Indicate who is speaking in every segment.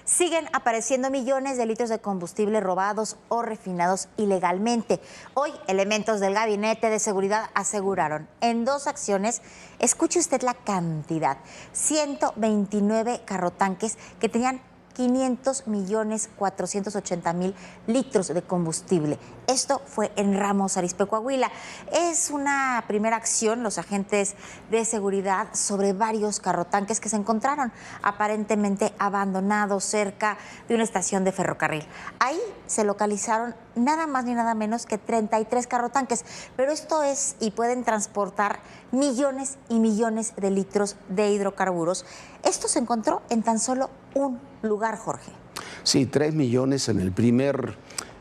Speaker 1: Siguen apareciendo millones de litros de combustible robados o refinados ilegalmente. Hoy, elementos del Gabinete de Seguridad aseguraron en 2 acciones, escuche usted la cantidad, 129 carrotanques que tenían 500.480.000 litros de combustible. Esto fue en Ramos Arizpe, Coahuila. Es una primera acción, los agentes de seguridad, sobre varios carrotanques que se encontraron aparentemente abandonados cerca de una estación de ferrocarril. Ahí se localizaron nada más ni nada menos que 33 carrotanques, pero esto es, y pueden transportar millones y millones de litros de hidrocarburos. Esto se encontró en tan solo un lugar, Jorge.
Speaker 2: Sí, 3 millones en el primer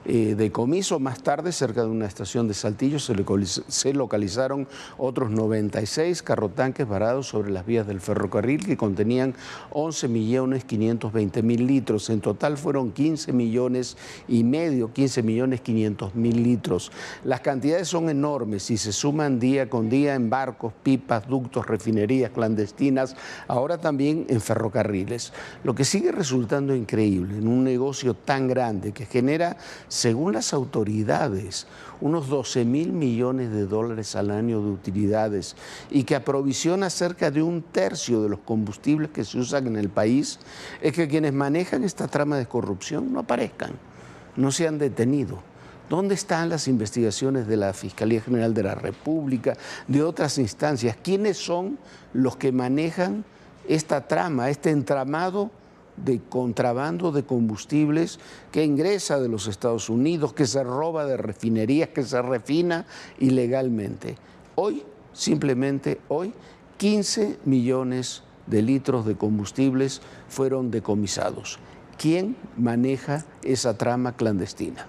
Speaker 2: decomiso. Más tarde, cerca de una estación de Saltillo, se localizaron otros 96 carrotanques varados sobre las vías del ferrocarril que contenían 11.520.000 litros. En total fueron 15.500.000 litros. Las cantidades son enormes y se suman día con día en barcos, pipas, ductos, refinerías clandestinas, ahora también en ferrocarriles. Lo que sigue resultando increíble en un negocio tan grande que genera, según las autoridades, unos 12.000 millones de dólares al año de utilidades y que aprovisiona cerca de 1/3 de los combustibles que se usan en el país, es que quienes manejan esta trama de corrupción no aparezcan, no se han detenido. ¿Dónde están las investigaciones de la Fiscalía General de la República, de otras instancias? ¿Quiénes son los que manejan esta trama, este entramado de contrabando de combustibles que ingresa de los Estados Unidos, que se roba de refinerías, que se refina ilegalmente? Hoy, simplemente hoy, 15 millones de litros de combustibles fueron decomisados. ¿Quién maneja esa trama clandestina?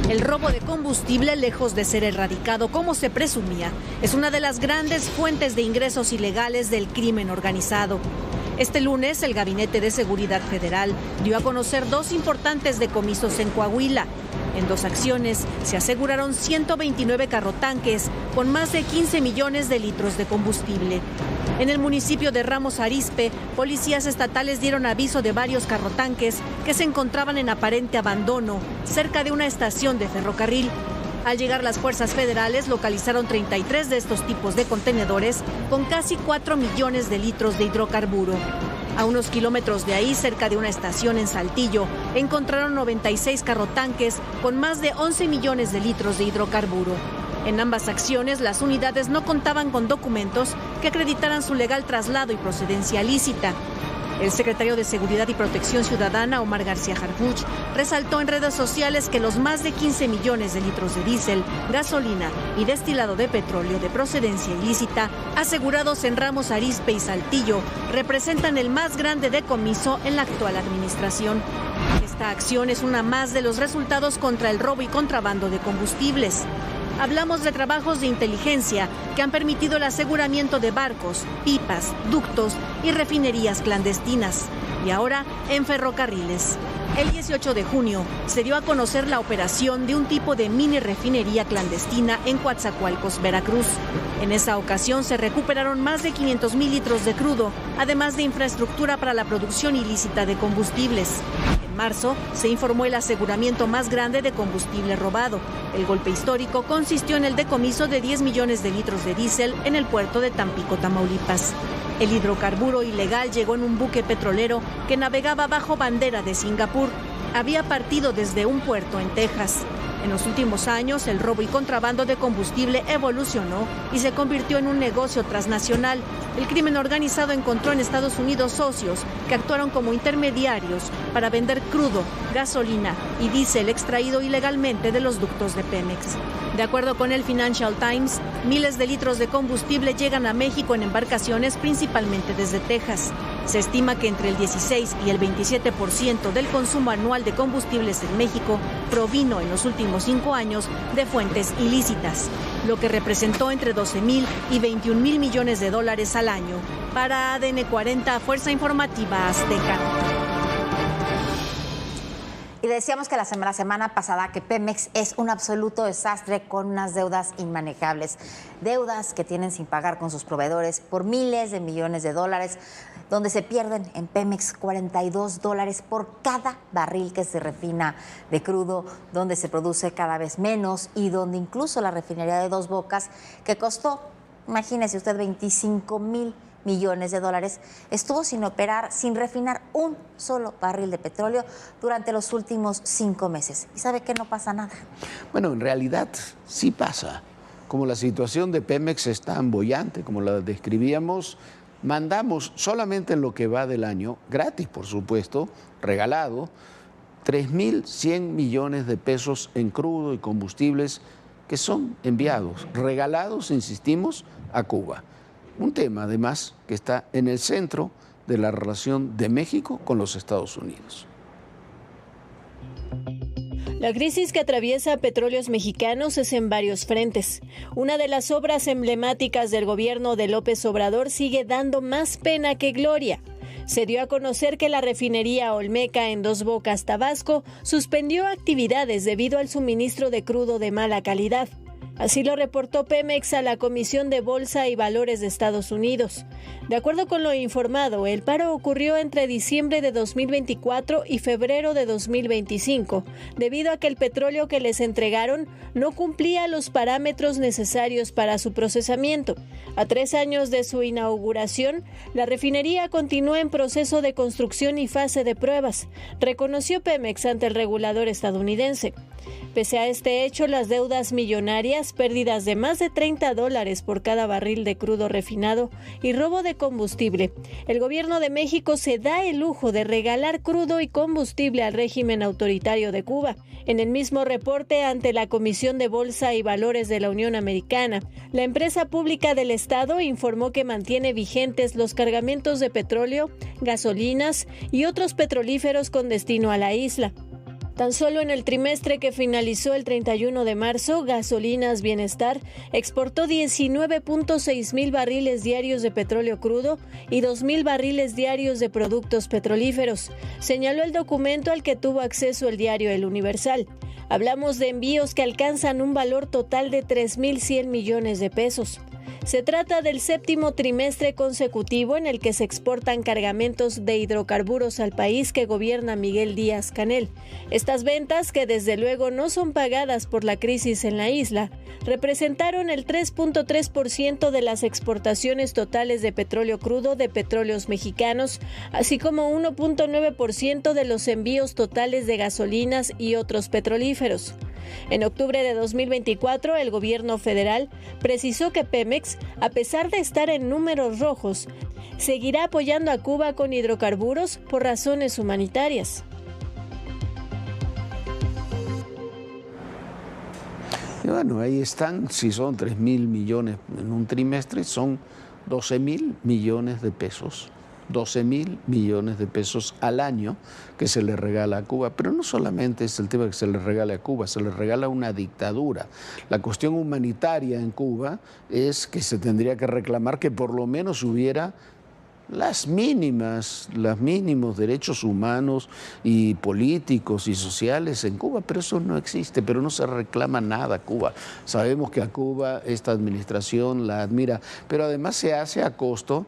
Speaker 3: El robo de combustible, lejos de ser erradicado como se presumía, es una de las grandes fuentes de ingresos ilegales del crimen organizado. Este lunes, el Gabinete de Seguridad Federal dio a conocer 2 importantes decomisos en Coahuila. En 2 acciones se aseguraron 129 carrotanques con más de 15 millones de litros de combustible. En el municipio de Ramos Arizpe, policías estatales dieron aviso de varios carrotanques que se encontraban en aparente abandono cerca de una estación de ferrocarril. Al llegar las fuerzas federales, localizaron 33 de estos tipos de contenedores con casi 4 millones de litros de hidrocarburo. A unos kilómetros de ahí, cerca de una estación en Saltillo, encontraron 96 carrotanques con más de 11 millones de litros de hidrocarburo. En ambas acciones, las unidades no contaban con documentos que acreditaran su legal traslado y procedencia lícita. El secretario de Seguridad y Protección Ciudadana, Omar García Harfuch, resaltó en redes sociales que los más de 15 millones de litros de diésel, gasolina y destilado de petróleo de procedencia ilícita asegurados en Ramos Arizpe y Saltillo representan el más grande decomiso en la actual administración. Esta acción es una más de los resultados contra el robo y contrabando de combustibles. Hablamos de trabajos de inteligencia que han permitido el aseguramiento de barcos, pipas, ductos y refinerías clandestinas. Y ahora en ferrocarriles. El 18 de junio se dio a conocer la operación de un tipo de mini refinería clandestina en Coatzacoalcos, Veracruz. En esa ocasión se recuperaron más de 500.000 litros de crudo, además de infraestructura para la producción ilícita de combustibles. En marzo se informó el aseguramiento más grande de combustible robado. El golpe histórico consistió en el decomiso de 10 millones de litros de diésel en el puerto de Tampico, Tamaulipas. El hidrocarburo ilegal llegó en un buque petrolero que navegaba bajo bandera de Singapur. Había partido desde un puerto en Texas. En los últimos años, el robo y contrabando de combustible evolucionó y se convirtió en un negocio transnacional. El crimen organizado encontró en Estados Unidos socios que actuaron como intermediarios para vender crudo, gasolina y diésel extraído ilegalmente de los ductos de Pemex. De acuerdo con el Financial Times, miles de litros de combustible llegan a México en embarcaciones principalmente desde Texas. Se estima que entre el 16 y el 27% del consumo anual de combustibles en México provino en los últimos 5 años de fuentes ilícitas, lo que representó entre 12.000 y 21.000 millones de dólares al año. Para ADN 40, Fuerza Informativa Azteca.
Speaker 1: decíamos que la semana pasada que Pemex es un absoluto desastre con unas deudas inmanejables. Deudas que tienen sin pagar con sus proveedores por miles de millones de dólares, donde se pierden en Pemex $42 por cada barril que se refina de crudo, donde se produce cada vez menos y donde incluso la refinería de Dos Bocas, que costó, imagínese usted, 25,000 millones de dólares, estuvo sin operar, sin refinar un solo barril de petróleo durante los últimos 5 meses. ¿Y sabe que no pasa nada?
Speaker 2: Bueno, en realidad sí pasa. Como la situación de Pemex es tan boyante, como la describíamos, mandamos solamente en lo que va del año, gratis por supuesto, regalado, 3.100 millones de pesos en crudo y combustibles que son enviados, regalados, insistimos, a Cuba. Un tema, además, que está en el centro de la relación de México con los Estados Unidos.
Speaker 4: La crisis que atraviesa Petróleos Mexicanos es en varios frentes. Una de las obras emblemáticas del gobierno de López Obrador sigue dando más pena que gloria. Se dio a conocer que la refinería Olmeca en Dos Bocas, Tabasco, suspendió actividades debido al suministro de crudo de mala calidad. Así lo reportó Pemex a la Comisión de Bolsa y Valores de Estados Unidos. De acuerdo con lo informado, el paro ocurrió entre diciembre de 2024 y febrero de 2025, debido a que el petróleo que les entregaron no cumplía los parámetros necesarios para su procesamiento. A 3 años de su inauguración, la refinería continúa en proceso de construcción y fase de pruebas, reconoció Pemex ante el regulador estadounidense. Pese a este hecho, las deudas millonarias, pérdidas de más de $30 por cada barril de crudo refinado y robo de combustible, el gobierno de México se da el lujo de regalar crudo y combustible al régimen autoritario de Cuba. En el mismo reporte ante la Comisión de Bolsa y Valores de la Unión Americana, la empresa pública del Estado informó que mantiene vigentes los cargamentos de petróleo, gasolinas y otros petrolíferos con destino a la isla. Tan solo en el trimestre que finalizó el 31 de marzo, Gasolinas Bienestar exportó 19.6 mil barriles diarios de petróleo crudo y 2.000 barriles diarios de productos petrolíferos, señaló el documento al que tuvo acceso el diario El Universal. Hablamos de envíos que alcanzan un valor total de 3.100 millones de pesos. Se trata del 7º trimestre consecutivo en el que se exportan cargamentos de hidrocarburos al país que gobierna Miguel Díaz-Canel. Estas ventas, que desde luego no son pagadas por la crisis en la isla, representaron el 3.3% de las exportaciones totales de petróleo crudo de Petróleos Mexicanos, así como 1.9% de los envíos totales de gasolinas y otros petrolíferos. En octubre de 2024, el gobierno federal precisó que Pemex, a pesar de estar en números rojos, seguirá apoyando a Cuba con hidrocarburos por razones humanitarias.
Speaker 2: Y bueno, ahí están, si son 3.000 millones en un trimestre, son 12.000 millones de pesos. 12.000 millones de pesos al año que se le regala a Cuba. Pero no solamente es el tema que se le regala a Cuba, se le regala una dictadura. La cuestión humanitaria en Cuba es que se tendría que reclamar que por lo menos hubiera los mínimos derechos humanos y políticos y sociales en Cuba, pero eso no existe, pero no se reclama nada a Cuba. Sabemos que a Cuba esta administración la admira, pero además se hace a costo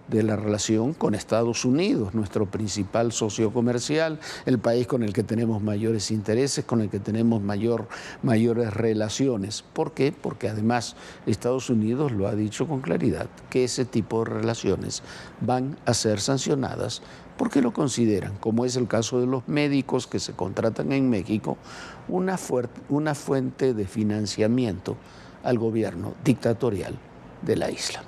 Speaker 2: de la relación con Estados Unidos, nuestro principal socio comercial, el país con el que tenemos mayores intereses, con el que tenemos mayores relaciones. ¿Por qué? Porque además Estados Unidos lo ha dicho con claridad, que ese tipo de relaciones van a ser sancionadas porque lo consideran, como es el caso de los médicos que se contratan en México, una fuente de financiamiento al gobierno dictatorial de la isla.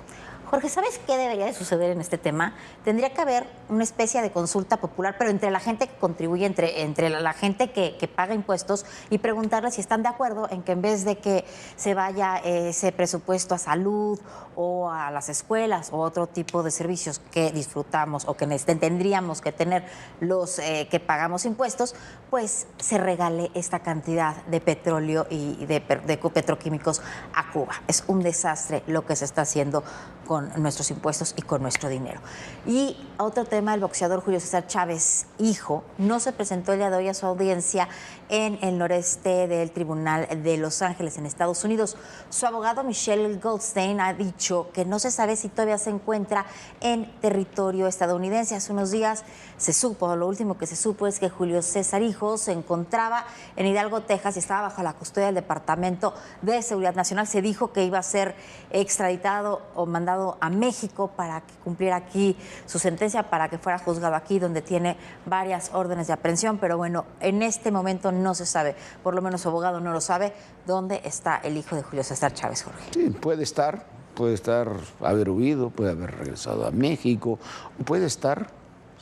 Speaker 1: Jorge, ¿sabes qué debería de suceder en este tema? Tendría que haber una especie de consulta popular, pero entre la gente que contribuye, entre la gente que paga impuestos, y preguntarles si están de acuerdo en que en vez de que se vaya ese presupuesto a salud o a las escuelas o otro tipo de servicios que disfrutamos o que tendríamos que tener los que pagamos impuestos, pues se regale esta cantidad de petróleo y de petroquímicos a Cuba. Es un desastre lo que se está haciendo con con nuestros impuestos y con nuestro dinero. Y otro tema, el boxeador Julio César Chávez, hijo, no se presentó el día de hoy a su audiencia en el noreste del Tribunal de Los Ángeles, en Estados Unidos. Su abogado Michelle Goldstein ha dicho que no se sabe si todavía se encuentra en territorio estadounidense. Hace unos días se supo, lo último que se supo es que Julio César hijo se encontraba en Hidalgo, Texas, y estaba bajo la custodia del Departamento de Seguridad Nacional. Se dijo que iba a ser extraditado o mandado a México para que cumpliera aquí su sentencia, para que fuera juzgado aquí, donde tiene varias órdenes de aprehensión. Pero bueno, en este momento no se sabe, por lo menos su abogado no lo sabe, dónde está el hijo de Julio César Chávez, Jorge.
Speaker 2: Sí, puede haber huido, puede haber regresado a México, puede estar,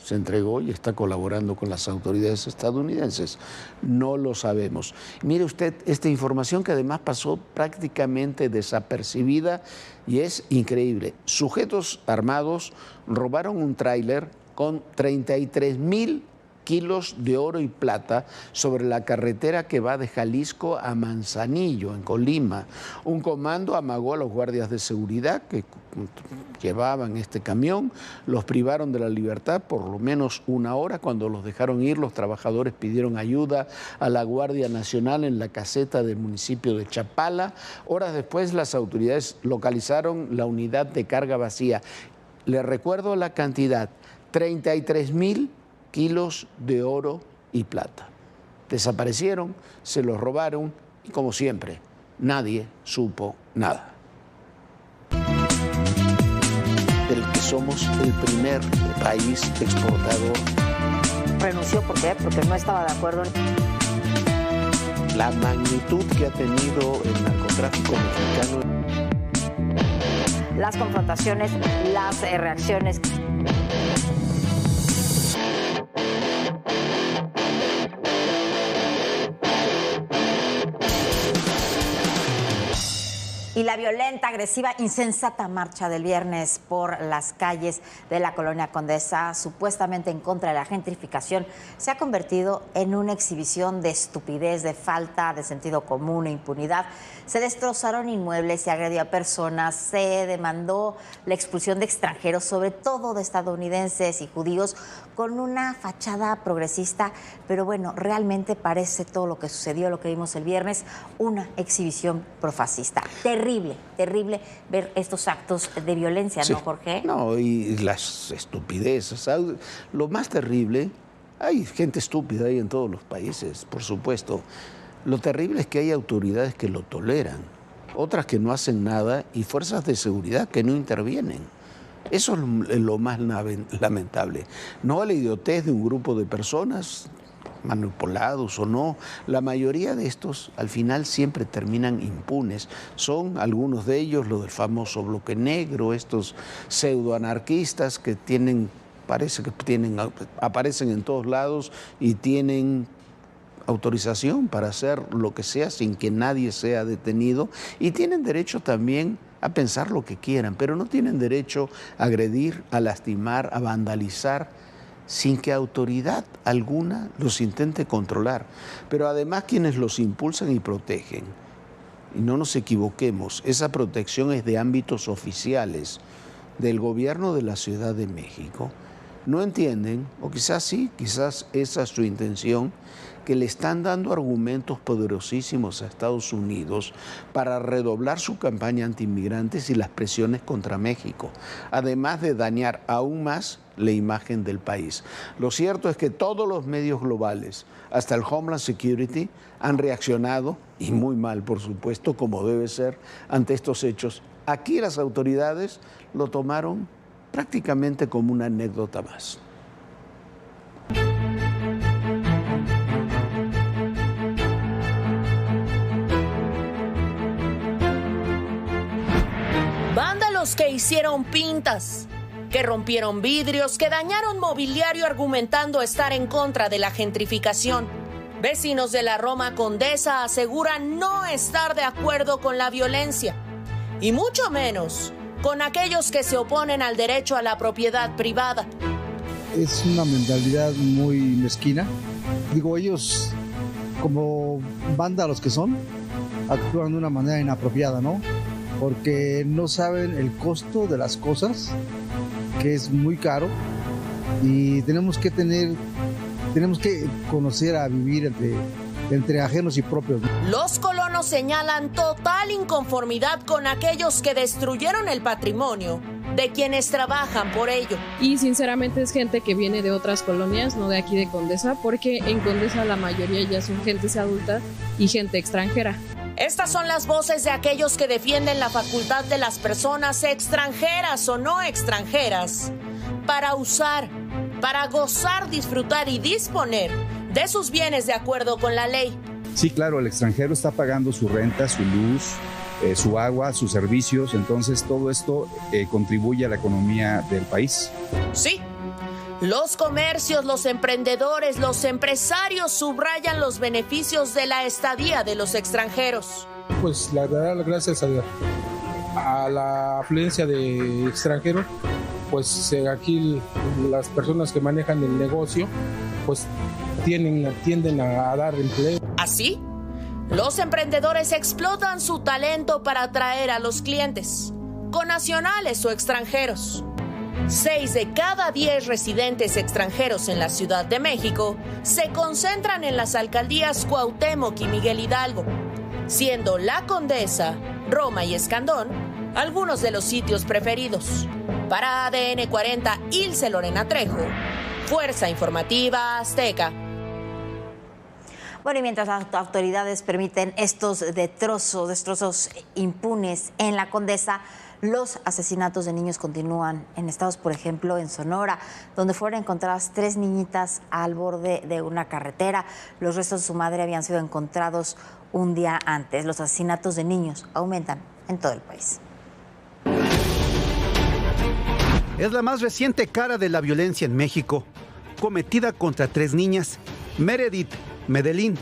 Speaker 2: se entregó y está colaborando con las autoridades estadounidenses. No lo sabemos. Mire usted, esta información que además pasó prácticamente desapercibida y es increíble. Sujetos armados robaron un tráiler con 33,000 kilos de oro y plata sobre la carretera que va de Jalisco a Manzanillo, en Colima. Un comando amagó a los guardias de seguridad que llevaban este camión, los privaron de la libertad por lo menos una hora. Cuando los dejaron ir, los trabajadores pidieron ayuda a la Guardia Nacional en la caseta del municipio de Chapala. Horas después, las autoridades localizaron la unidad de carga vacía. Les recuerdo la cantidad, 33,000 kilos de oro y plata. Desaparecieron, se los robaron y, como siempre, nadie supo nada. Del que somos el primer país exportador.
Speaker 1: ¿Renunció por qué? Porque no estaba de acuerdo.
Speaker 2: La magnitud que ha tenido el narcotráfico mexicano.
Speaker 1: Las confrontaciones, las reacciones. Y la violenta, agresiva, insensata marcha del viernes por las calles de la colonia Condesa, supuestamente en contra de la gentrificación, se ha convertido en una exhibición de estupidez, de falta de sentido común e impunidad. Se destrozaron inmuebles, se agredió a personas, se demandó la expulsión de extranjeros, sobre todo de estadounidenses y judíos, con una fachada progresista. Pero bueno, realmente parece todo lo que sucedió, lo que vimos el viernes, una exhibición profascista. Terrible, terrible ver estos actos de violencia, sí, ¿no, Jorge?
Speaker 2: No, y las estupideces. Lo más terrible, hay gente estúpida ahí en todos los países, por supuesto. Lo terrible es que hay autoridades que lo toleran, otras que no hacen nada y fuerzas de seguridad que no intervienen. Eso es lo más lamentable. No a la idiotez de un grupo de personas, manipulados o no, la mayoría de estos al final siempre terminan impunes. Son algunos de ellos lo del famoso bloque negro, estos pseudoanarquistas que aparecen en todos lados y tienen autorización para hacer lo que sea sin que nadie sea detenido, y tienen derecho también a pensar lo que quieran, pero no tienen derecho a agredir, a lastimar, a vandalizar, sin que autoridad alguna los intente controlar. Pero además quienes los impulsan y protegen, y no nos equivoquemos, esa protección es de ámbitos oficiales del gobierno de la Ciudad de México, no entienden, o quizás sí, quizás esa es su intención, que le están dando argumentos poderosísimos a Estados Unidos para redoblar su campaña antiinmigrantes y las presiones contra México, además de dañar aún más la imagen del país. Lo cierto es que todos los medios globales, hasta el Homeland Security, han reaccionado, y muy mal, por supuesto, como debe ser, ante estos hechos. Aquí las autoridades lo tomaron prácticamente como una anécdota más.
Speaker 5: Vándalos que hicieron pintas, que rompieron vidrios, que dañaron mobiliario argumentando estar en contra de la gentrificación. Vecinos de la Roma Condesa aseguran no estar de acuerdo con la violencia, y mucho menos con aquellos que se oponen al derecho a la propiedad privada.
Speaker 6: Es una mentalidad muy mezquina. Digo, ellos, como vándalos que son, actúan de una manera inapropiada, ¿no? porque no saben el costo de las cosas, que es muy caro, y tenemos que conocer a vivir entre ajenos y propios.
Speaker 5: Los colonos señalan total inconformidad con aquellos que destruyeron el patrimonio de quienes trabajan por ello.
Speaker 7: Y sinceramente es gente que viene de otras colonias, no de aquí de Condesa, porque en Condesa la mayoría ya son gente adulta y gente extranjera.
Speaker 5: Estas son las voces de aquellos que defienden la facultad de las personas extranjeras o no extranjeras para usar, para gozar, disfrutar y disponer de sus bienes de acuerdo con la ley.
Speaker 8: Sí, claro, el extranjero está pagando su renta, su luz, su agua, sus servicios, entonces todo esto contribuye a la economía del país.
Speaker 5: Sí, los comercios, los emprendedores, los empresarios subrayan los beneficios de la estadía de los extranjeros.
Speaker 9: Pues la verdad, gracias a la afluencia de extranjeros, pues aquí las personas que manejan el negocio, pues tienden a dar empleo.
Speaker 5: Así, los emprendedores explotan su talento para atraer a los clientes, connacionales o extranjeros. 6 de cada 10 residentes extranjeros en la Ciudad de México se concentran en las alcaldías Cuauhtémoc y Miguel Hidalgo, siendo La Condesa, Roma y Escandón algunos de los sitios preferidos. Para ADN 40, Ilse Lorena Trejo, Fuerza Informativa Azteca.
Speaker 1: Bueno, y mientras las autoridades permiten estos destrozos impunes en la Condesa, los asesinatos de niños continúan en estados, por ejemplo, en Sonora, donde fueron encontradas 3 niñitas al borde de una carretera. Los restos de su madre habían sido encontrados un día antes. Los asesinatos de niños aumentan en todo el país.
Speaker 10: Es la más reciente cara de la violencia en México, cometida contra 3 niñas, Meredith, Medellín,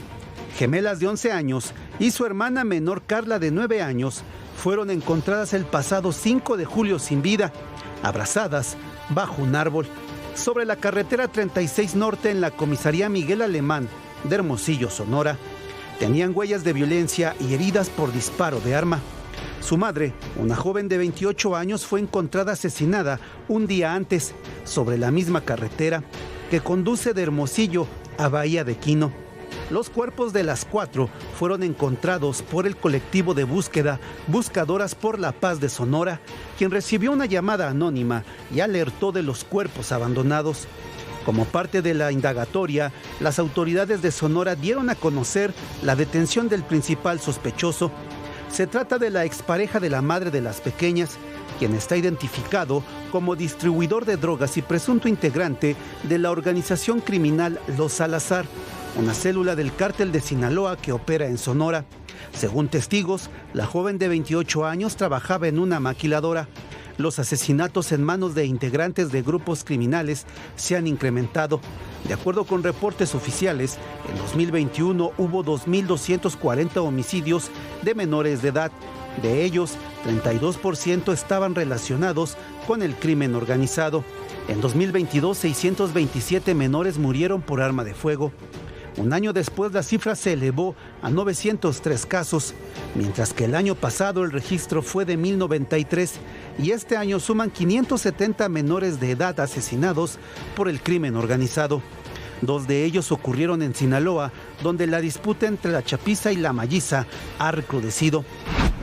Speaker 10: gemelas de 11 años, y su hermana menor Carla de 9 años, fueron encontradas el pasado 5 de julio sin vida, abrazadas bajo un árbol, sobre la carretera 36 Norte en la comisaría Miguel Alemán de Hermosillo, Sonora. Tenían huellas de violencia y heridas por disparo de arma. Su madre, una joven de 28 años, fue encontrada asesinada un día antes, sobre la misma carretera que conduce de Hermosillo a Bahía de Quino. Los cuerpos de las 4 fueron encontrados por el colectivo de búsqueda Buscadoras por la Paz de Sonora, quien recibió una llamada anónima y alertó de los cuerpos abandonados. Como parte de la indagatoria, las autoridades de Sonora dieron a conocer la detención del principal sospechoso. Se trata de la expareja de la madre de las pequeñas, quien está identificado como distribuidor de drogas y presunto integrante de la organización criminal Los Salazar, una célula del cártel de Sinaloa que opera en Sonora. Según testigos, la joven de 28 años trabajaba en una maquiladora. Los asesinatos en manos de integrantes de grupos criminales se han incrementado. De acuerdo con reportes oficiales, en 2021 hubo 2.240 homicidios de menores de edad. De ellos, 32% estaban relacionados con el crimen organizado. En 2022, 627 menores murieron por arma de fuego. Un año después, la cifra se elevó a 903 casos, mientras que el año pasado el registro fue de 1.093 y este año suman 570 menores de edad asesinados por el crimen organizado. 2 de ellos ocurrieron en Sinaloa, donde la disputa entre la chapiza y la malliza ha recrudecido.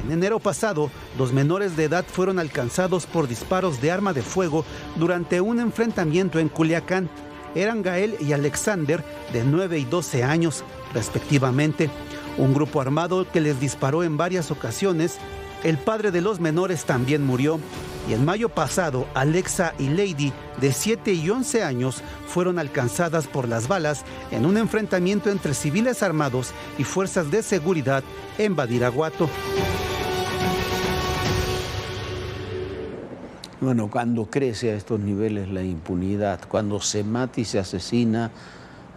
Speaker 10: En enero pasado, 2 menores de edad fueron alcanzados por disparos de arma de fuego durante un enfrentamiento en Culiacán. Eran Gael y Alexander, de 9 y 12 años, respectivamente. Un grupo armado que les disparó en varias ocasiones. El padre de los menores también murió. Y en mayo pasado, Alexa y Lady, de 7 y 11 años, fueron alcanzadas por las balas en un enfrentamiento entre civiles armados y fuerzas de seguridad en Badiraguato.
Speaker 2: Bueno, cuando crece a estos niveles la impunidad, cuando se mata y se asesina,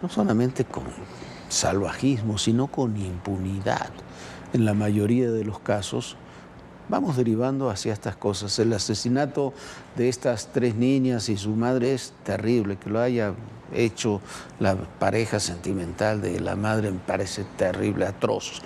Speaker 2: no solamente con salvajismo, sino con impunidad, en la mayoría de los casos, vamos derivando hacia estas cosas. El asesinato de estas 3 niñas y su madre es terrible. Que lo haya hecho la pareja sentimental de la madre me parece terrible, atroz.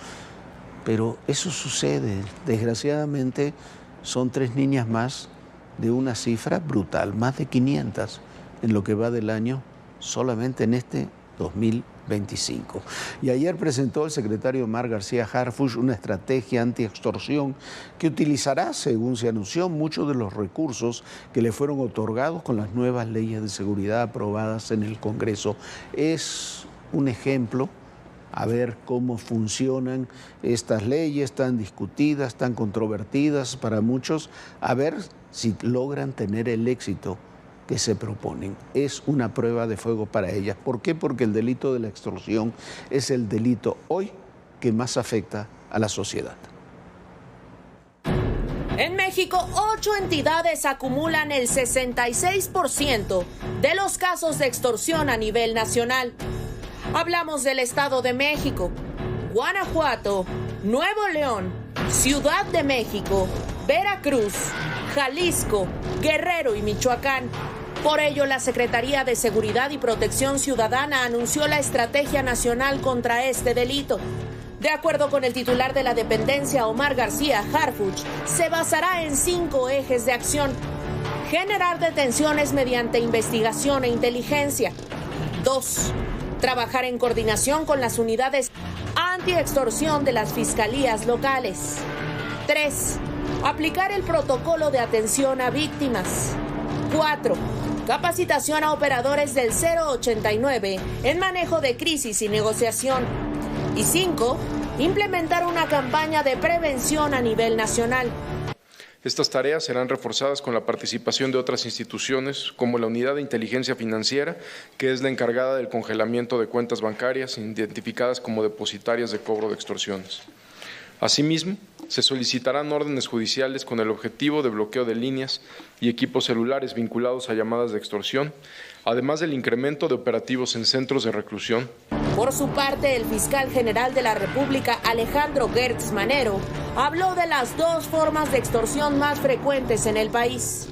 Speaker 2: Pero eso sucede. Desgraciadamente son 3 niñas más de una cifra brutal, más de 500 en lo que va del año, solamente en este 2025. Y ayer presentó el secretario Omar García Harfuch una estrategia anti-extorsión que utilizará, según se anunció, muchos de los recursos que le fueron otorgados con las nuevas leyes de seguridad aprobadas en el Congreso. Es un ejemplo a ver cómo funcionan estas leyes tan discutidas, tan controvertidas para muchos, a ver si logran tener el éxito que se proponen. Es una prueba de fuego para ellas. ¿Por qué? Porque el delito de la extorsión es el delito hoy que más afecta a la sociedad.
Speaker 5: En México, 8 entidades acumulan el 66% de los casos de extorsión a nivel nacional. Hablamos del Estado de México, Guanajuato, Nuevo León, Ciudad de México, Veracruz, Jalisco, Guerrero y Michoacán. Por ello, la Secretaría de Seguridad y Protección Ciudadana anunció la Estrategia Nacional contra este delito. De acuerdo con el titular de la dependencia, Omar García Harfuch, se basará en 5 ejes de acción. Generar detenciones mediante investigación e inteligencia. 2. Trabajar en coordinación con las unidades anti-extorsión de las fiscalías locales. 3. Aplicar el protocolo de atención a víctimas. 4. Capacitación a operadores del 089 en manejo de crisis y negociación. Y 5. Implementar una campaña de prevención a nivel nacional.
Speaker 11: Estas tareas serán reforzadas con la participación de otras instituciones, como la Unidad de Inteligencia Financiera, que es la encargada del congelamiento de cuentas bancarias identificadas como depositarias de cobro de extorsiones. Asimismo, se solicitarán órdenes judiciales con el objetivo de bloqueo de líneas y equipos celulares vinculados a llamadas de extorsión, además del incremento de operativos en centros de reclusión.
Speaker 5: Por su parte, el fiscal general de la República, Alejandro Gertz Manero, habló de las 2 formas de extorsión más frecuentes en el país.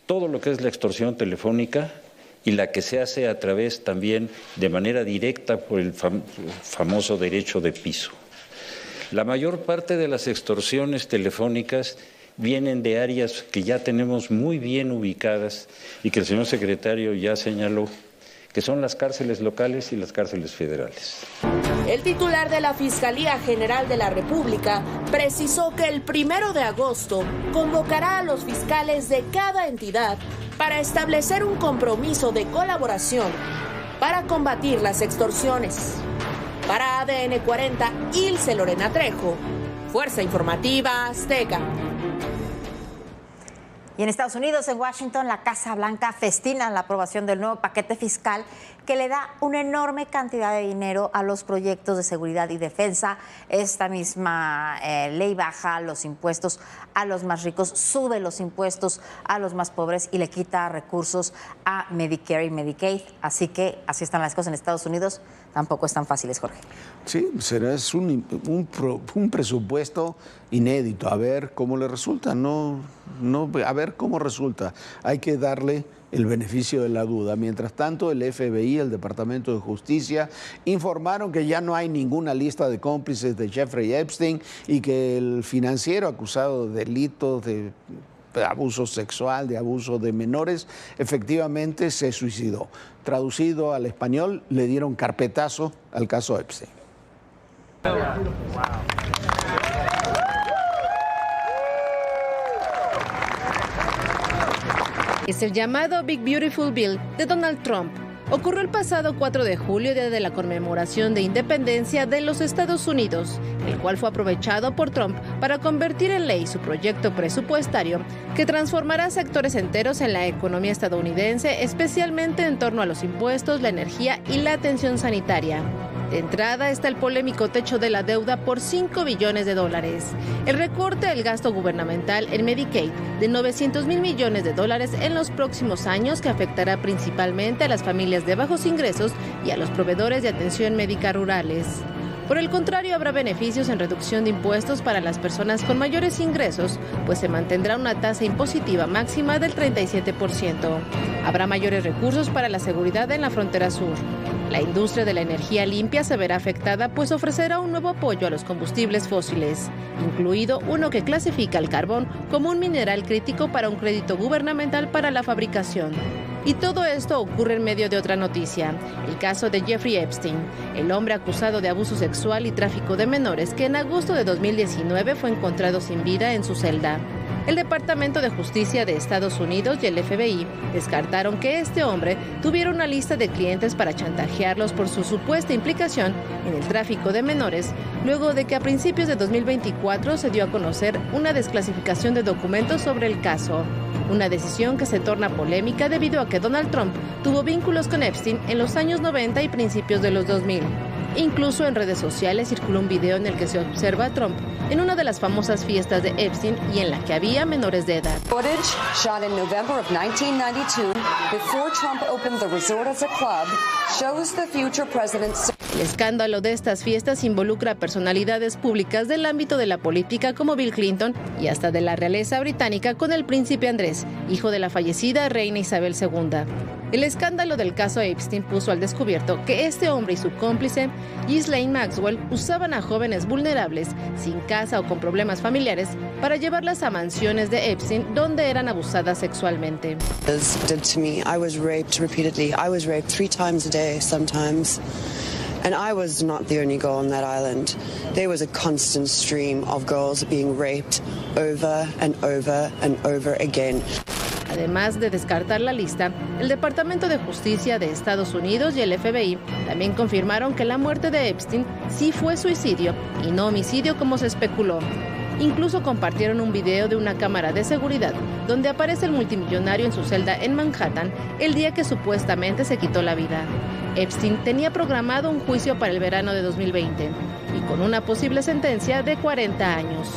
Speaker 12: Todo lo que es la extorsión telefónica y la que se hace a través también de manera directa por el famoso derecho de piso. La mayor parte de las extorsiones telefónicas vienen de áreas que ya tenemos muy bien ubicadas y que el señor secretario ya señaló, que son las cárceles locales y las cárceles federales.
Speaker 5: El titular de la Fiscalía General de la República precisó que el 1 de agosto convocará a los fiscales de cada entidad para establecer un compromiso de colaboración para combatir las extorsiones. Para ADN 40, Ilse Lorena Trejo, Fuerza Informativa Azteca.
Speaker 1: Y en Estados Unidos, en Washington, la Casa Blanca festina la aprobación del nuevo paquete fiscal que le da una enorme cantidad de dinero a los proyectos de seguridad y defensa. Esta misma ley baja los impuestos a los más ricos, sube los impuestos a los más pobres y le quita recursos a Medicare y Medicaid. Así que así están las cosas en Estados Unidos. Tampoco están fáciles, Jorge.
Speaker 2: Sí, es un presupuesto inédito. A ver cómo le resulta. A ver cómo resulta. Hay que darle el beneficio de la duda. Mientras tanto, el FBI, el Departamento de Justicia, informaron que ya no hay ninguna lista de cómplices de Jeffrey Epstein y que el financiero acusado de delitos de abuso sexual, de abuso de menores, efectivamente se suicidó. Traducido al español, le dieron carpetazo al caso Epstein.
Speaker 4: Es el llamado Big Beautiful Bill de Donald Trump. Ocurrió el pasado 4 de julio, día de la conmemoración de independencia de los Estados Unidos, el cual fue aprovechado por Trump para convertir en ley su proyecto presupuestario que transformará sectores enteros en la economía estadounidense, especialmente en torno a los impuestos, la energía y la atención sanitaria. De entrada está el polémico techo de la deuda por $5 billones, el recorte del gasto gubernamental en Medicaid de $900 mil millones en los próximos años, que afectará principalmente a las familias de bajos ingresos y a los proveedores de atención médica rurales. Por el contrario, habrá beneficios en reducción de impuestos para las personas con mayores ingresos, pues se mantendrá una tasa impositiva máxima del 37%. Habrá mayores recursos para la seguridad en la frontera sur.
Speaker 13: La industria de la energía limpia se verá afectada, pues ofrecerá un nuevo apoyo a los combustibles fósiles, incluido uno que clasifica el carbón como un mineral crítico para un crédito gubernamental para la fabricación. Y todo esto ocurre en medio de otra noticia, el caso de Jeffrey Epstein, el hombre acusado de abuso sexual y tráfico de menores que en agosto de 2019 fue encontrado sin vida en su celda. El Departamento de Justicia de Estados Unidos y el FBI descartaron que este hombre tuviera una lista de clientes para chantajearlos por su supuesta implicación en el tráfico de menores, luego de que a principios de 2024 se dio a conocer una desclasificación de documentos sobre el caso. Una decisión que se torna polémica debido a que Donald Trump tuvo vínculos con Epstein en los años 90 y principios de los 2000. Incluso en redes sociales circuló un video en el que se observa a Trump en una de las famosas fiestas de Epstein y en la que había menores de edad.
Speaker 14: Footage shot in November of 1992 before Trump opened the resort as a club shows the future president's.
Speaker 13: El escándalo de estas fiestas involucra a personalidades públicas del ámbito de la política como Bill Clinton y hasta de la realeza británica con el príncipe Andrés, hijo de la fallecida reina Isabel II. El escándalo del caso Epstein puso al descubierto que este hombre y su cómplice, Ghislaine Maxwell, usaban a jóvenes vulnerables, sin casa o con problemas familiares, para llevarlas a mansiones de Epstein donde eran abusadas sexualmente.
Speaker 15: Did to me. I was raped repeatedly. I was raped 3 times a day sometimes. And I was not the only girl on that island. There was a constant stream of girls being raped over and over and over again.
Speaker 13: Además de descartar la lista, el Departamento de Justicia de Estados Unidos y el FBI también confirmaron que la muerte de Epstein sí fue suicidio y no homicidio como se especuló. Incluso compartieron un video de una cámara de seguridad donde aparece el multimillonario en su celda en Manhattan el día que supuestamente se quitó la vida. Epstein tenía programado un juicio para el verano de 2020 y con una posible sentencia de 40 años.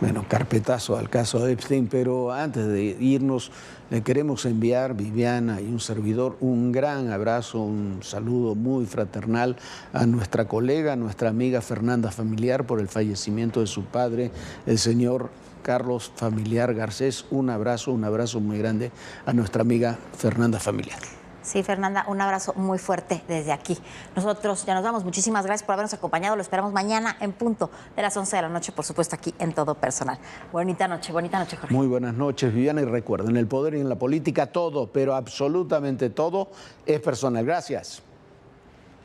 Speaker 2: Bueno, carpetazo al caso de Epstein, pero antes de irnos le queremos enviar, Viviana y un servidor, un gran abrazo, un saludo muy fraternal a nuestra colega, a nuestra amiga Fernanda Familiar por el fallecimiento de su padre, el señor Carlos Familiar Garcés. Un abrazo muy grande a nuestra amiga Fernanda Familiar.
Speaker 1: Sí, Fernanda, un abrazo muy fuerte desde aquí. Nosotros ya nos vamos. Muchísimas gracias por habernos acompañado. Lo esperamos mañana en punto de las 11 de la noche, por supuesto, aquí en Todo Personal. Bonita noche, Jorge.
Speaker 2: Muy buenas noches, Viviana, y recuerden, en el poder y en la política todo, pero absolutamente todo es personal. Gracias.